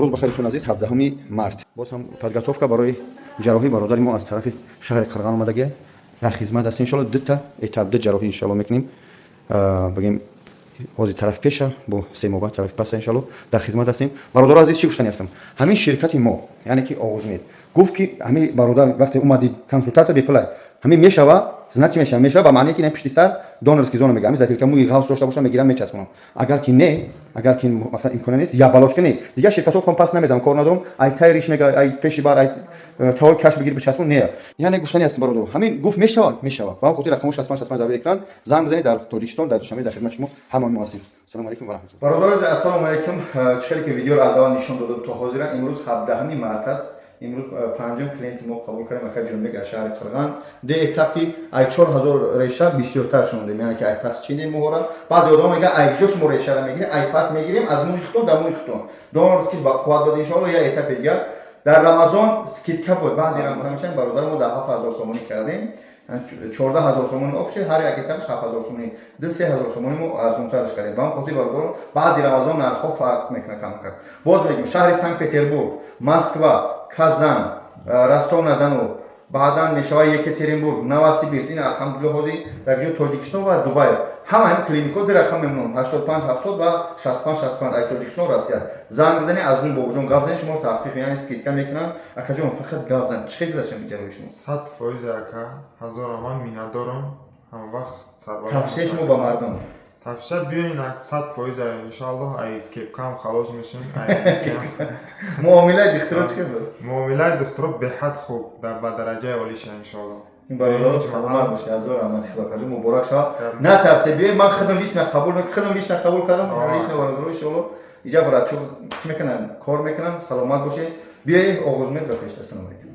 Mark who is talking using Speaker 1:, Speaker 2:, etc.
Speaker 1: روز بخیر دوستان عزیز 17 март باز هم подготовка برای جراحی برادر ما از طرف شهر قرغان اومدگی در خدمت هستیم. ان شاء الله دو تا اتاب دو جراحی ان شاء الله میکنیم. بگیم از طرف پیش با سه ماه طرف پس ان شاء الله در خدمت هستیم. برادر عزیز چی گفتنی هستم؟ همین شرکت ما یعنی که آغاز مید گفت که همین برادر وقتی اومدید کنسولتاسیا بپلای همین میشوه значит میشه با معنی که نه پشت سر دونرسکی زون میگم زاتیل که موی غاوس داشته باشم میگیرم میچسبونم. اگر که نه اگر که مثلا امکان نیست یا بالاش کنی دیگه شرکت ها کمپاس نمیزنم کار ندارم ای تایریش میگه ای پیشی بار ای تاو کاش بگیر بچسبون نه یعنی گفتنی هست برادر همین گفت میشه با خاطر رقمش اسمش در اکران زنگ بزنید در تاجیکستان در شمال در خدمت شما همان مواسف. سلام علیکم و رحمت الله. برادر السلام علیکم. چه که ویدیو از اول نشون دادم تا حاضر امروز 17 مارت است. امروز پنجم کلینت ما قبول کردیم که جنوب شهر قرغان ده اتاپ کی ای 4000 ریشه بسیارتر شونده یعنی که ای پاس چینی مهره بعضی آدم میگه ای جوش مو ریشه را میگیریم ای پاس میگیریم از موی خطون در موی خطون دونرس کی با قوت داد ان شاء الله یا اتاپ دیگه در رمضان سکیتکا بود بعد رمضان برادر ما 10000 سومونی کردیم 14000 سومونی آبشه هر یک اتاپ 7000 سومونی 3000 سومونی ما از اون ترش کردیم با خاطر برادر بعد رمضان نرخ فرق میکنه کم کم. باز میگیم شهر سنت پترزبورگ مسکو Kazan, Rostov-na-Donu, بعداً میشود یکاترینبورگ، نووسیبیرسک این الحمدلله حاضی در جو تاجیکستان و دبی همه کلینیک‌ها در رقم میمونن 85 70 و 65 65 ای تاجیکستان روسیه زنگ بزنید از اون بابجون گاو بزنید شما تخفیف یعنی اسکیتکا میکنن اکجون فقط گاو بزن چه گذاشتم میجروی شما
Speaker 2: 100% اکا هزار من میندارم هم وقت سرباز
Speaker 1: تفسیر شما با مردم
Speaker 2: تفسیر بیاین 100% ان شاء الله ای کم خلاص میشین
Speaker 1: معامله دکترش که بود
Speaker 2: معامله دکتر به حد خوب در درجه عالیش ان شاء الله.
Speaker 1: این برادر سلامت باشه از رحمت خدا کاجو مبارک شه نه ترسی بیای من خدمت هیچ قبول کردم هیچ برادر ان شاء الله اینجا برات چی میکنن کار میکنن سلامت باشه بیای آغاز می بفرست. السلام علیکم.